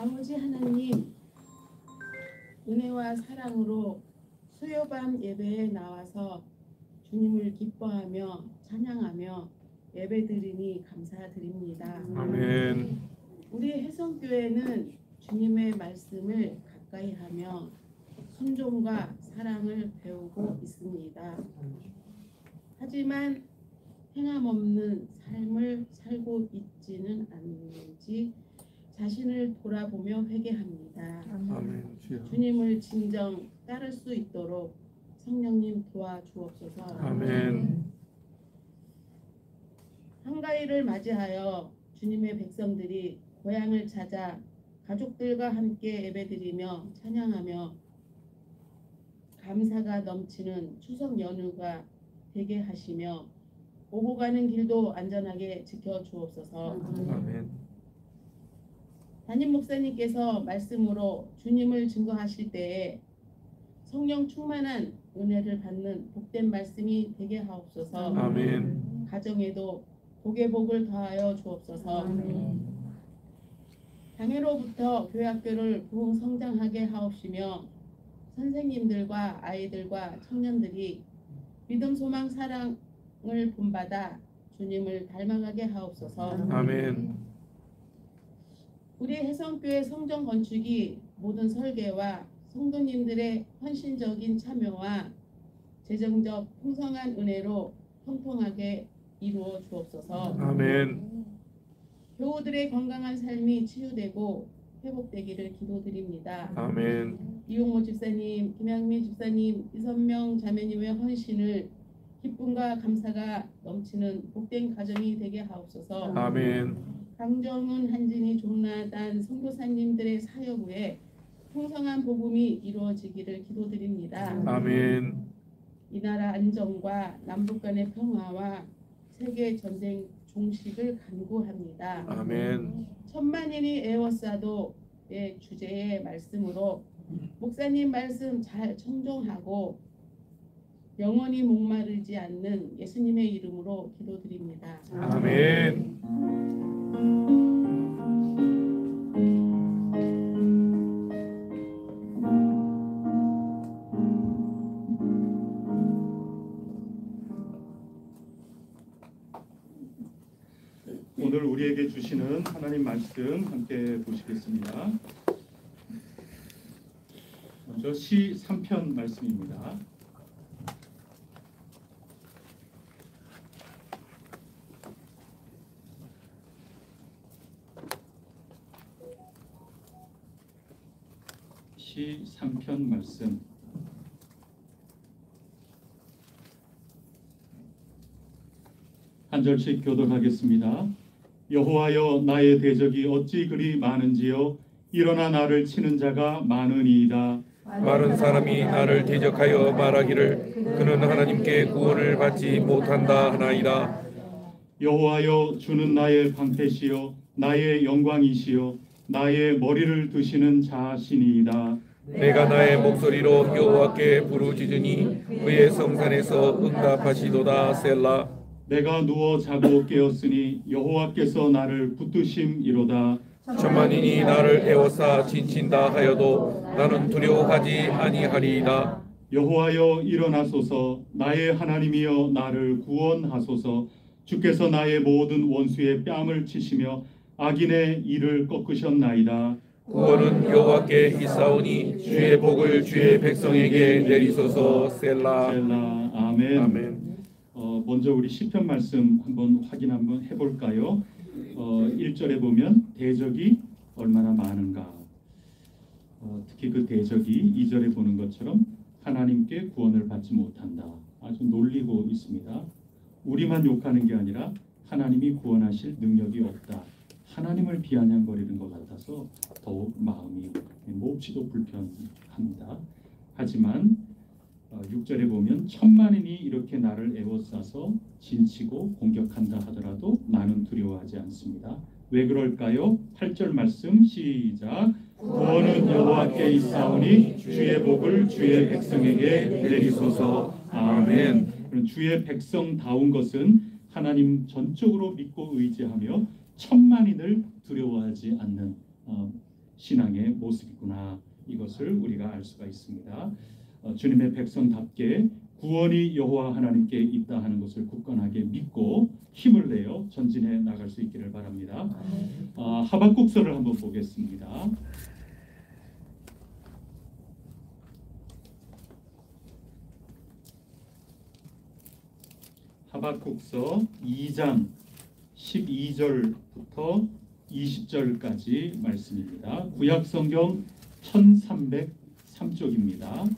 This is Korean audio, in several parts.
아버지 하나님, 은혜와 사랑으로 수요밤 예배에 나와서 주님을 기뻐하며 찬양하며 예배드리니 감사드립니다. 아멘. 우리 혜성교회는 주님의 말씀을 가까이 하며 순종과 사랑을 배우고 있습니다. 하지만 행함 없는 삶을 살고 있지는 않는지 자신을 돌아보며 회개합니다. 아멘. 주님을 진정 따를 수 있도록 성령님 도와주옵소서. 아멘. 한가위를 맞이하여 주님의 백성들이 고향을 찾아 가족들과 함께 예배드리며 찬양하며 감사가 넘치는 추석 연휴가 되게 하시며 오고 가는 길도 안전하게 지켜주옵소서. 아멘. 담임 목사님께서 말씀으로 주님을 증거하실 때에 성령 충만한 은혜를 받는 복된 말씀이 되게 하옵소서. 아멘. 가정에도 복의 복을 더하여 주옵소서. 장애로부터 교회학교를 부흥 성장하게 하옵시며 선생님들과 아이들과 청년들이 믿음, 소망, 사랑을 본받아 주님을 닮아가게 하옵소서. 아멘. 우리 혜성교회 성전 건축이 모든 설계와 성도님들의 헌신적인 참여와 재정적 풍성한 은혜로 통통하게 이루어 주옵소서. 아멘. 교우들의 건강한 삶이 치유되고 회복되기를 기도드립니다. 아멘. 이용모 집사님, 김양미 집사님, 이선명 자매님의 헌신을 기쁨과 감사가 넘치는 복된 가정이 되게 하옵소서. 아멘. 강정훈, 한진희, 존나단 선교사님들의 사역 후에 풍성한 복음이 이루어지기를 기도드립니다. 아멘. 이 나라 안정과 남북 간의 평화와 세계 전쟁 종식을 간구합니다. 아멘. 천만인이 에워싸도의 주제의 말씀으로 목사님 말씀 잘 청종하고 영원히 목마르지 않는 예수님의 이름으로 기도드립니다. 아멘. 오늘 우리에게 주시는 하나님 말씀 함께 보시겠습니다. 먼저 시 3편 말씀입니다. 시 3편 말씀 한 절씩 교독하겠습니다. 여호와여, 나의 대적이 어찌 그리 많은지요, 일어나 나를 치는 자가 많으니이다. 많은 사람이 나를 대적하여 말하기를 그는 하나님께 구원을 받지 못한다 하나이다. 여호와여, 주는 나의 방패시요 나의 영광이시요 나의 머리를 드시는 자시니이다. 내가 나의 목소리로 여호와께 부르짖으니 그의 성산에서 응답하시도다. 셀라. 내가 누워 자고 깨었으니 여호와께서 나를 붙드심이로다. 천만인이 나를 에워싸 진친다 하여도 나는 두려워하지 아니하리이다. 여호와여, 일어나소서. 나의 하나님이여, 나를 구원하소서. 주께서 나의 모든 원수의 뺨을 치시며 악인의 이를 꺾으셨나이다. 구원은 여호와께 있사오니 주의 복을 주의 백성에게 내리소서. 셀라. 셀라. 아멘. 아멘. 먼저 우리 시편 말씀 한번 해볼까요? 1절에 보면 대적이 얼마나 많은가. 특히 그 대적이 2절에 보는 것처럼 하나님께 구원을 받지 못한다. 아주 놀리고 있습니다. 우리만 욕하는 게 아니라 하나님이 구원하실 능력이 없다. 하나님을 비아냥거리는 것 같아서 더욱 마음이 몹시도 불편합니다. 하지만 6절에 보면 천만인이 이렇게 나를 에워싸서 진치고 공격한다 하더라도 나는 두려워하지 않습니다. 왜 그럴까요? 8절 말씀 시작. 구원은 여호와께 있사오니 주의 복을 주의 백성에게 내리소서. 아멘. 주의 백성다운 것은 하나님 전적으로 믿고 의지하며 천만인을 두려워하지 않는 신앙의 모습이구나. 이것을 우리가 알 수가 있습니다. 주님의 백성답게 구원이 여호와 하나님께 있다 하는 것을 굳건하게 믿고 힘을 내어 전진해 나갈 수 있기를 바랍니다. 하박국서를 한번 보겠습니다. 하박국서 2장 12절부터 20절까지 말씀입니다. 구약성경 1303쪽입니다.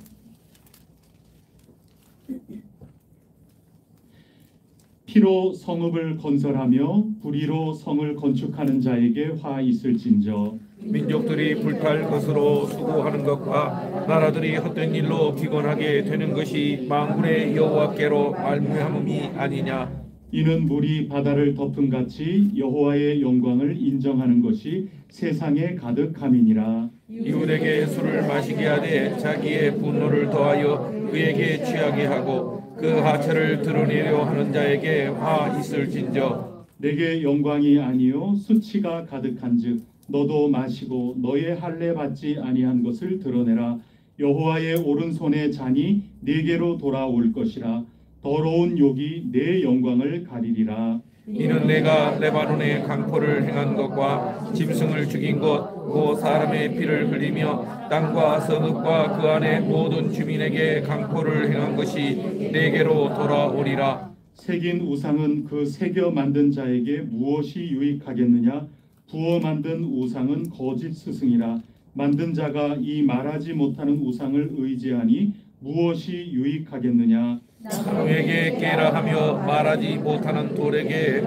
피로 성읍을 건설하며 불의로 성을 건축하는 자에게 화 있을진저 민족들이 불탈 것으로 수고하는 것과 나라들이 헛된 일로 피곤하게 되는 것이 만군의 여호와께로 말미암음이 아니냐. 이는 물이 바다를 덮은 같이 여호와의 영광을 인정하는 것이 세상에 가득함이니라. 이웃에게 술을 마시게 하되 자기의 분노를 더하여 그에게 취하게 하고 그 하체를 드러내려 하는 자에게 화 있을진저 내게 영광이 아니요 수치가 가득한즉 너도 마시고 너의 할례 받지 아니한 것을 드러내라. 여호와의 오른손의 잔이 네게로 돌아올 것이라. 더러운 욕이 내 영광을 가리리라. 이는 내가 레바논에 강포를 행한 것과 짐승을 죽인 것 곧 사람의 피를 흘리며 땅과 성읍과 그 안에 모든 주민에게 강포를 행한 것이 내게로 돌아오리라. 새긴 우상은 그 새겨 만든 자에게 무엇이 유익하겠느냐. 부어 만든 우상은 거짓 스승이라. 만든 자가 이 말하지 못하는 우상을 의지하니 무엇이 유익하겠느냐. 나무에게 깨라 하며 말하지 못하는 돌에게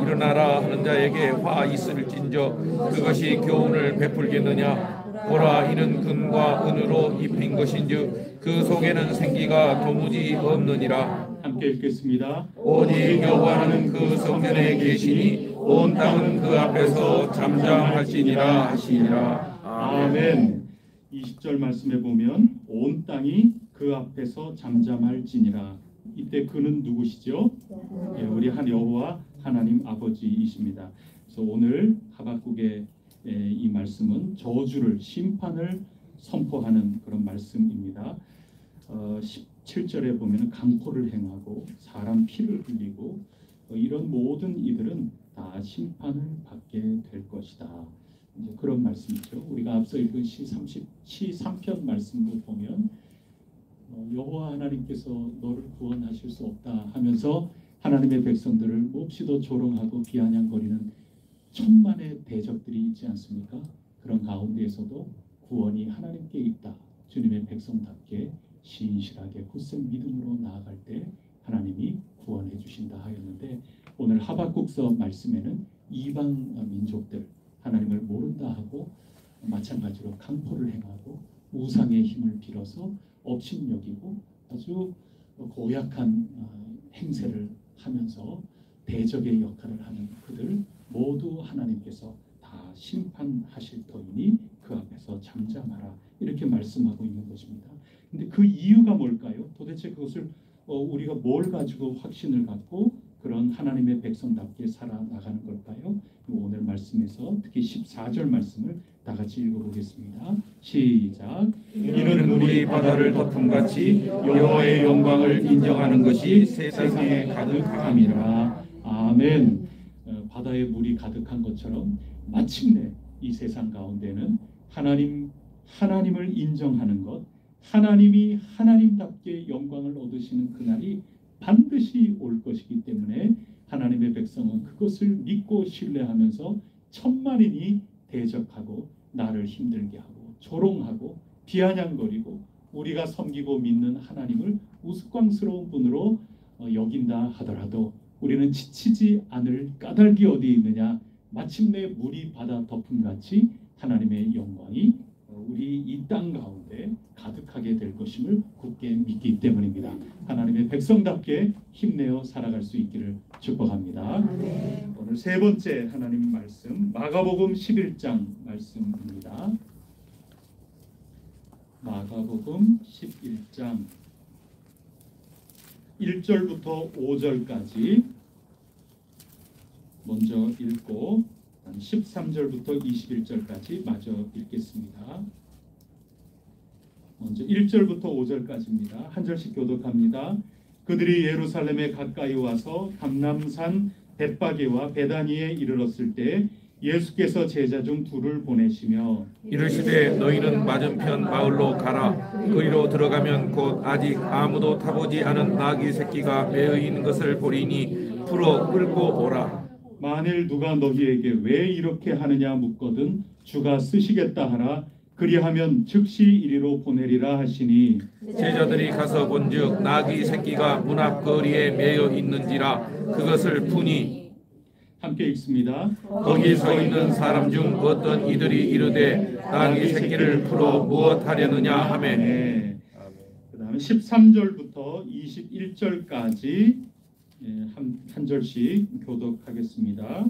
일어나라 하는 자에게 화 있을진저 그것이 교훈을 베풀겠느냐. 보라, 이는 금과 은으로 입힌 것인즉 그 속에는 생기가 도무지 없느니라. 함께 읽겠습니다. 오직 여호와는 그 성전에 계시니 온 땅은 그 앞에서 잠잠할지니라 하시니라. 아멘. 20절 말씀에 보면 온 땅이 그 앞에서 잠잠할지니라. 이때 그는 누구시죠? 예, 우리 한 여호와 하나님 아버지이십니다. 그래서 오늘 하박국의 이 말씀은 저주를 심판을 선포하는 그런 말씀입니다. 17절에 보면 강포를 행하고 사람 피를 흘리고 이런 모든 이들은 다 심판을 받게 될 것이다. 이제 그런 말씀이죠. 우리가 앞서 읽은 시 3편 말씀을 보면 여호와 하나님께서 너를 구원하실 수 없다 하면서 하나님의 백성들을 몹시도 조롱하고 비아냥거리는 천만의 대적들이 있지 않습니까? 그런 가운데에서도 구원이 하나님께 있다. 주님의 백성답게 신실하게 굳센 믿음으로 나아갈 때 하나님이 구원해 주신다 하였는데 오늘 하박국서 말씀에는 이방 민족들 하나님을 모른다 하고 마찬가지로 강포를 행하고 우상의 힘을 빌어서 업신여기고 아주 고약한 행세를 하면서 대적의 역할을 하는 그들 모두 하나님께서 다 심판하실 터이니 그 앞에서 잠잠하라 이렇게 말씀하고 있는 것입니다. 근데 그 이유가 뭘까요? 도대체 그것을 우리가 뭘 가지고 확신을 갖고 그런 하나님의 백성답게 살아나가는 걸까요? 오늘 말씀에서 특히 14절 말씀을 다 같이 읽어보겠습니다. 시작. 이는 물이 바다를 덮음 같이 여호와의 영광을 인정하는 것이 세상에 가득함이라. 아멘. 바다에 물이 가득한 것처럼 마침내 이 세상 가운데는 하나님을 인정하는 것, 하나님이 하나님답게 영광을 얻으시는 그날이 반드시 올 것이기 때문에 하나님의 백성은 그것을 믿고 신뢰하면서 천만인이 대적하고 나를 힘들게 하고 조롱하고 비아냥거리고 우리가 섬기고 믿는 하나님을 우스꽝스러운 분으로 여긴다 하더라도 우리는 지치지 않을 까닭이 어디 있느냐. 마침내 물이 바다 덮음같이 하나님의 영광이 우리 이 땅 가운데 가득하게 될 것임을 굳게 믿기 때문입니다. 하나님의 백성답게 힘내어 살아갈 수 있기를 축복합니다. 오늘 세 번째 하나님 말씀 마가복음 11장 말씀입니다. 마가복음 11장 1절부터 5절까지 먼저 읽고 13절부터 21절까지 마저 읽겠습니다. 먼저 1절부터 5절까지입니다. 한 절씩 교독합니다. 그들이 예루살렘에 가까이 와서 감람산 벳바게와 베다니에 이르렀을 때 예수께서 제자 중 둘을 보내시며 이르시되 너희는 맞은편 마을로 가라. 그리로 들어가면 곧 아직 아무도 타보지 않은 나귀 새끼가 매어 있는 것을 보리니 풀어 끌고 오라. 만일 누가 너희에게 왜 이렇게 하느냐 묻거든 주가 쓰시겠다 하라. 그리하면 즉시 이리로 보내리라 하시니 제자들이 가서 본즉 나귀 새끼가 문 앞 거리에 매여 있는지라. 그것을 푸니 함께 읽습니다. 거기 서 있는 사람 중 어떤 이들이 이르되 나귀 새끼를 풀어 무엇하려느냐 하매. 네. 그 다음에 13절부터 21절까지 한 절씩 교독하겠습니다.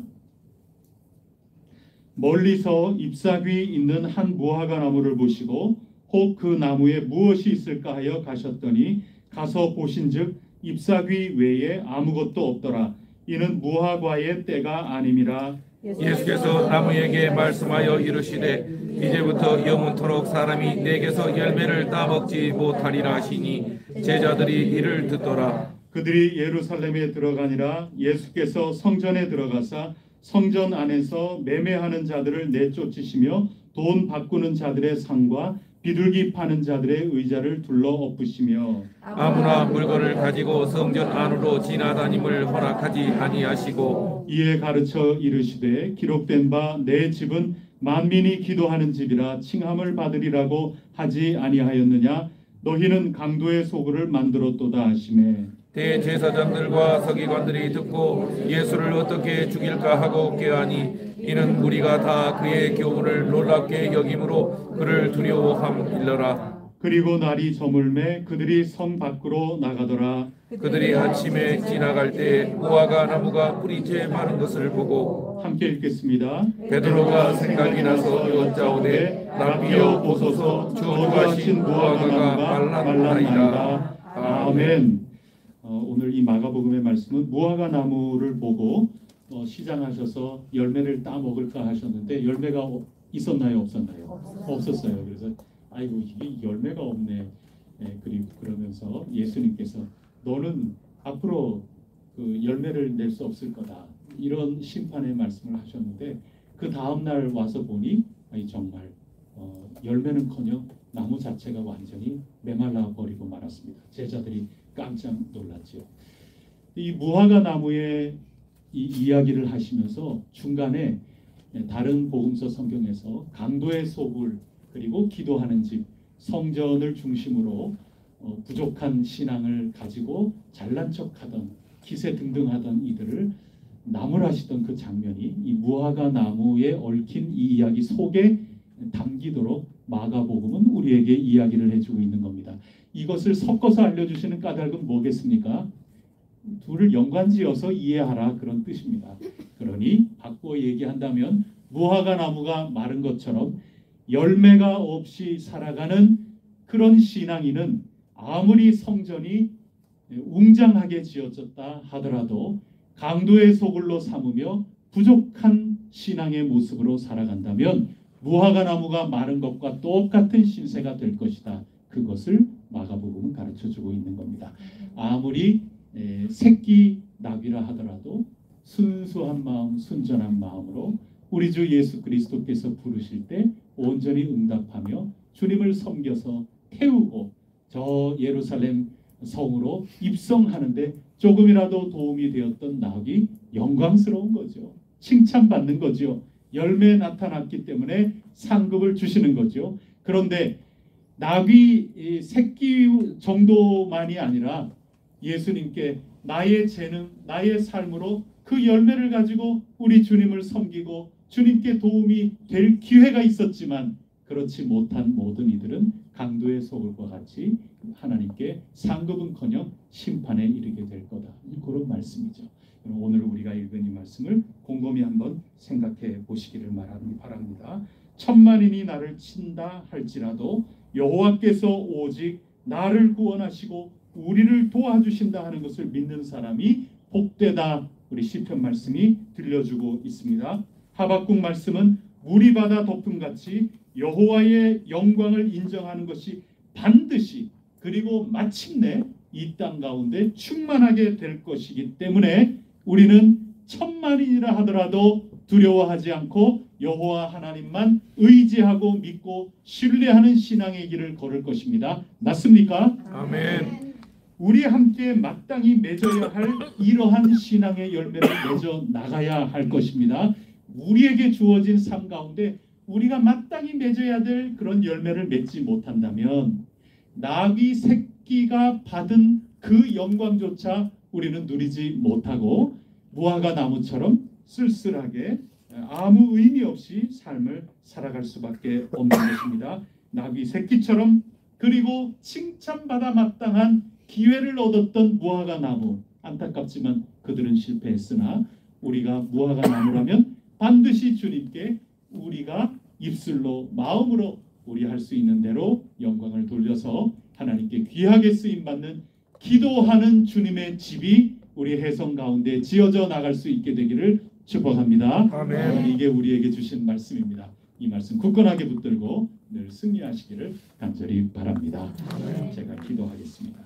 멀리서 잎사귀 있는 한 무화과 나무를 보시고 혹 그 나무에 무엇이 있을까 하여 가셨더니 가서 보신즉 잎사귀 외에 아무것도 없더라. 이는 무화과의 때가 아님이라. 예수께서 나무에게 말씀하여 이르시되 이제부터 영원토록 사람이 내게서 열매를 따먹지 못하리라 하시니 제자들이 이를 듣더라. 그들이 예루살렘에 들어가니라. 예수께서 성전에 들어가사 성전 안에서 매매하는 자들을 내쫓으시며 돈 바꾸는 자들의 상과 비둘기 파는 자들의 의자를 둘러 엎으시며 아무나 물건을 가지고 성전 안으로 지나다님을 허락하지 아니하시고 이에 가르쳐 이르시되 기록된 바 내 집은 만민이 기도하는 집이라 칭함을 받으리라고 하지 아니하였느냐. 너희는 강도의 소굴을 만들었도다 하시매 대제사장들과 서기관들이 듣고 예수를 어떻게 죽일까 하고 꾀하니 이는 무리가 다 그의 교훈을 놀랍게 여김으로 그를 두려워함일러라. 그리고 날이 저물매 그들이 성 밖으로 나가더라. 그들이 아침에 지나갈 때 무화과 나무가 뿌리째 마른 것을 보고 함께 읽겠습니다. 베드로가 생각이 나서 여짜오되 라비여 보소서 저주하신 무화과가 말랐나이다. 아멘. 오늘 이 마가복음의 말씀은 무화과 나무를 보고 시장하셔서 열매를 따 먹을까 하셨는데 열매가 있었나요, 없었나요? 없었어요. 그래서 아이고 이게 열매가 없네. 그리고 그러면서 예수님께서 너는 앞으로 그 열매를 낼 수 없을 거다. 이런 심판의 말씀을 하셨는데 그 다음 날 와서 보니 정말 열매는커녕 나무 자체가 완전히 메말라 버리고 말았습니다. 제자들이 깜짝 놀랐죠. 이 무화과 나무의 이 이야기를 하시면서 중간에 다른 복음서 성경에서 강도의 소굴 그리고 기도하는 집 성전을 중심으로 부족한 신앙을 가지고 잘난 척하던 기세등등하던 이들을 나무라시던 그 장면이 이 무화과 나무에 얽힌 이 이야기 속에 담기도록 마가복음은 우리에게 이야기를 해주고 있는 겁니다. 이것을 섞어서 알려주시는 까닭은 뭐겠습니까? 둘을 연관지어서 이해하라 그런 뜻입니다. 그러니 바꿔 얘기한다면 무화과 나무가 마른 것처럼 열매가 없이 살아가는 그런 신앙인은 아무리 성전이 웅장하게 지어졌다 하더라도 강도의 소굴로 삼으며 부족한 신앙의 모습으로 살아간다면 무화과 나무가 마른 것과 똑같은 신세가 될 것이다. 그것을 마가복음은 가르쳐주고 있는 겁니다. 아무리 새끼 나귀라 하더라도 순수한 마음, 순전한 마음으로 우리 주 예수 그리스도께서 부르실 때 온전히 응답하며 주님을 섬겨서 태우고 저 예루살렘 성으로 입성하는데 조금이라도 도움이 되었던 나귀 영광스러운 거죠. 칭찬받는 거죠. 열매 나타났기 때문에 상급을 주시는 거죠. 그런데 나귀 새끼 정도만이 아니라 예수님께 나의 재능, 나의 삶으로 그 열매를 가지고 우리 주님을 섬기고 주님께 도움이 될 기회가 있었지만 그렇지 못한 모든 이들은 강도의 소굴과 같이 하나님께 상급은커녕 심판에 이르게 될 거다. 그런 말씀이죠. 오늘 우리가 읽은 이 말씀을 곰곰이 한번 생각해 보시기를 바랍니다. 천만인이 나를 친다 할지라도 여호와께서 오직 나를 구원하시고 우리를 도와주신다 하는 것을 믿는 사람이 복되다. 우리 시편 말씀이 들려주고 있습니다. 하박국 말씀은 물이 바다 덮음같이 여호와의 영광을 인정하는 것이 반드시 그리고 마침내 이 땅 가운데 충만하게 될 것이기 때문에 우리는 천만인이라 하더라도 두려워하지 않고 여호와 하나님만 의지하고 믿고 신뢰하는 신앙의 길을 걸을 것입니다. 맞습니까? 아멘. 우리 함께 마땅히 맺어야 할 이러한 신앙의 열매를 맺어 나가야 할 것입니다. 우리에게 주어진 삶 가운데 우리가 마땅히 맺어야 될 그런 열매를 맺지 못한다면 나귀 새끼가 받은 그 영광조차 우리는 누리지 못하고 무화과 나무처럼 쓸쓸하게 아무 의미 없이 삶을 살아갈 수밖에 없는 것입니다. 나귀 새끼처럼 그리고 칭찬받아 마땅한 기회를 얻었던 무화과 나무, 안타깝지만 그들은 실패했으나 우리가 무화과 나무라면 반드시 주님께 우리가 입술로 마음으로 우리 할 수 있는 대로 영광을 돌려서 하나님께 귀하게 쓰임받는 기도하는 주님의 집이 우리 해성 가운데 지어져 나갈 수 있게 되기를 축복합니다. 아멘. 이게 우리에게 주신 말씀입니다. 이 말씀 굳건하게 붙들고 늘 승리하시기를 간절히 바랍니다. 제가 기도하겠습니다.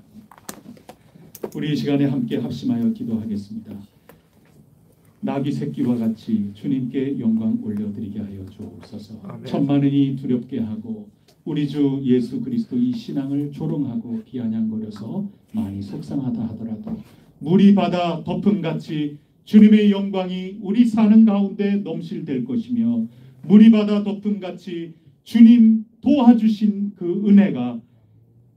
우리 이 시간에 함께 합심하여 기도하겠습니다. 나귀 새끼와 같이 주님께 영광 올려드리게 하여 주옵소서. 아멘. 천만인이 두렵게 하고 우리 주 예수 그리스도 이 신앙을 조롱하고 비아냥거려서 많이 속상하다 하더라도 물이 바다 덮음같이 주님의 영광이 우리 사는 가운데 넘실될 것이며 물이 바다 덮음같이 주님 도와주신 그 은혜가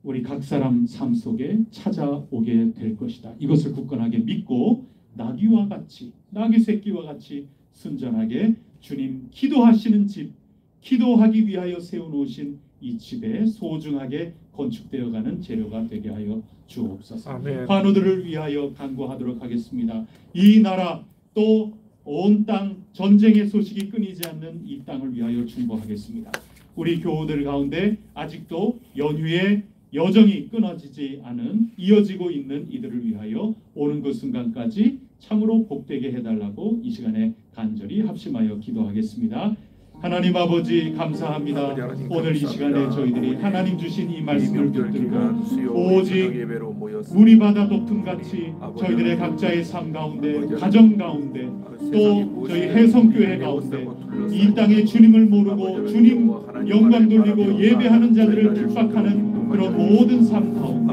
우리 각 사람 삶 속에 찾아오게 될 것이다. 이것을 굳건하게 믿고 나귀와 같이 나귀 새끼와 같이 순전하게 주님 기도하시는 집, 기도하기 위하여 세워놓으신 이 집에 소중하게 건축되어가는 재료가 되게 하여 주옵소서. 아멘. 환우들을 위하여 간구하도록 하겠습니다. 이 나라 또 온 땅 전쟁의 소식이 끊이지 않는 이 땅을 위하여 중보하겠습니다. 우리 교우들 가운데 아직도 연휴에 여정이 끊어지지 않은 이어지고 있는 이들을 위하여 오는 그 순간까지 참으로 복되게 해달라고 이 시간에 간절히 합심하여 기도하겠습니다. 하나님 아버지 감사합니다. 오늘 이 시간에 저희들이 하나님 주신 이 말씀을 붙들고 오직 물이 바다 덮음같이 저희들의 각자의 삶 가운데 가정 가운데 또 저희 해성교회 가운데 이 땅에 주님을 모르고 주님 영광 돌리고 예배하는 자들을 핍박하는 그런 모든 삶 가운데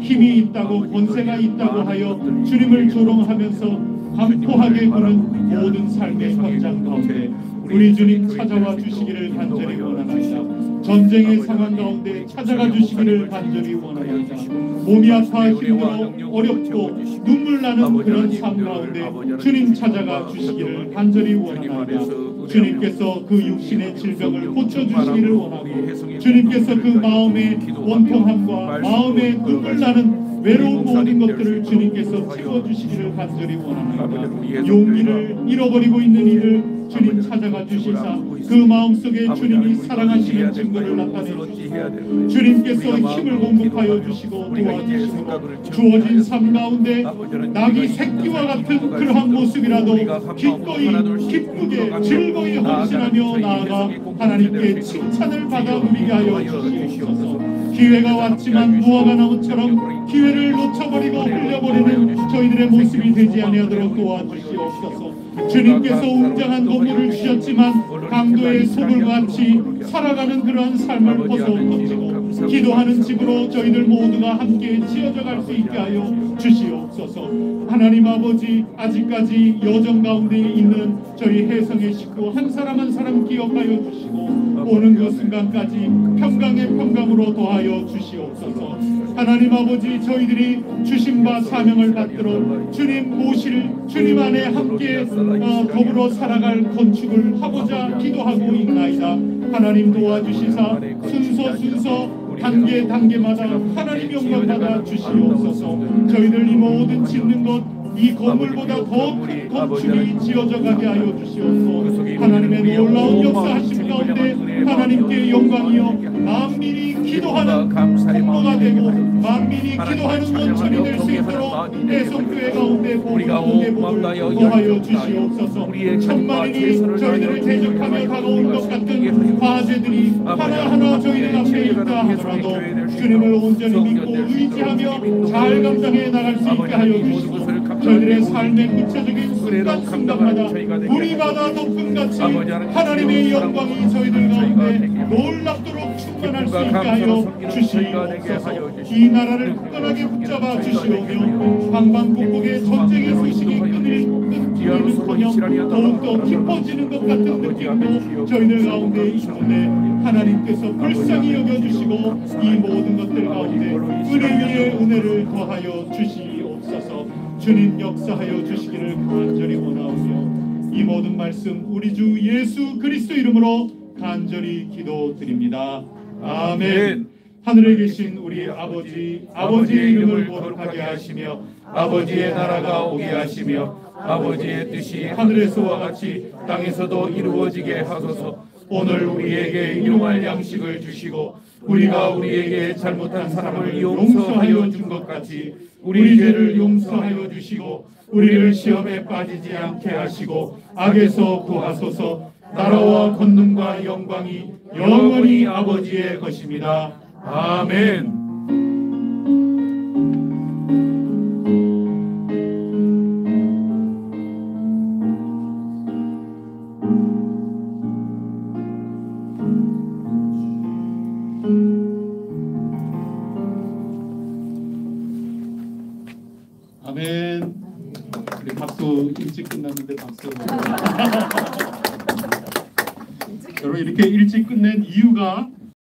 힘이 있다고 권세가 있다고 하여 주님을 조롱하면서 반포하게 구는 모든 삶의 현장 가운데 우리 주님 찾아와 주시기를 간절히 원합니다. 전쟁의 상황 가운데 찾아가 주시기를 간절히 원합니다. 몸이 아파 힘들어 어렵고 눈물 나는 그런 삶 가운데 주님 찾아가 주시기를 간절히 원합니다. 주님께서 그 육신의 질병을 고쳐주시기를 원하고 주님께서 그 마음의 원통함과 마음의 눈물 나는 외로운 모든 것들을 주님께서 채워주시기를 간절히 원합니다. 용기를 잃어버리고 있는 이들 주님 찾아가 주시사 그 마음속에 주님이 사랑하시는 증거를 나타내 주시고 주님께서 힘을 공급하여 주시고 도와주시고 주어진 삶 가운데 나귀 새끼와 같은 그러한 모습이라도 기꺼이 기쁘게 즐거이 헌신하며 나아가 하나님께 칭찬을 받아 누리게 하여 주시옵소서. 기회가 왔지만 무화과 나무처럼 기회를 놓쳐버리고 흘려버리는 저희들의 모습이 되지 아니하도록 도와주시옵소서. 주님께서 웅장한 건물을 주셨지만 강도의 소굴같이 살아가는 그러한 삶을 벗어던지고 기도하는 집으로 저희들 모두가 함께 지어져 갈 수 있게 하여 주시옵소서. 하나님 아버지 아직까지 여정 가운데 있는 저희 해성의 식구 한 사람 한 사람 기억하여 주시고 오는 그 순간까지 평강의 평강으로 도하여 주시옵소서. 하나님 아버지 저희들이 주신 바 사명을 받들어 주님 모실 주님 안에 함께 더불어 살아갈 건축을 하고자 기도하고 있나이다. 하나님 도와주시사 순서 단계마다 하나님 영광 받아 주시옵소서. 저희들 이 모든 짓는 것 이 건물보다 더 큰 건축이 지어져 가게 하여 주시옵소서. 하나님의 놀라운 역사하심 가운데 하나님께 영광이여 만민이 기도하여 기쁨과 감사의 통로가 마음이 되게 되고 하여 주시고 만민이 기도하는 원천이 될 수 있도록 대성교회 가운데 우리가 복음의 온 마음 복을 다하여 더하여 열정 주시옵소서. 우리의 자신과 천만인이 최선을 저희들을 다하여 대적하며 다가온 것 같은 과제들이 하나하나 저희들 앞에 있다 하더라도 주님을 온전히 믿고 의지하며 잘 감당해 나갈 수 있게 하여 주시고 저희들의 삶의 구체적인 순간순간마다 우리마다 높음같이 하나님의 영광이 저희들 가운데 놀랍도록 충만할 수 있게 하여 주시옵소서. 이 나라를 굳건하게 붙잡아 주시오며 방방곡곡에 전쟁의 소식이 끊일뿐커녕 더욱더 깊어지는 것 같은 느낌도 저희들 가운데 있는데 하나님께서 불쌍히 여겨주시고 이 모든 것들 가운데 은혜 위에 은혜를 더하여 주시옵소서. 주님 역사하여 주시기를 간절히 원하오며 이 모든 말씀 우리 주 예수 그리스도 이름으로 간절히 기도드립니다. 아멘. 하늘에 계신 우리 아버지, 아버지의 이름을 거룩하게 하시며 아버지의 나라가 오게 하시며 아버지의 뜻이 하늘에서와 같이 땅에서도 이루어지게 하소서. 오늘 우리에게 일용할 양식을 주시고 우리가 우리에게 잘못한 사람을 용서하여 준 것 같이 우리 죄를 용서하여 주시고 우리를 시험에 빠지지 않게 하시고 악에서 구하소서. 나라와 권능과 영광이 영원히 아버지의 것입니다. 아멘. 아멘. 우리 박수 일찍 끝났는데 박수. 여러분 이렇게 일찍 끝낸 이유가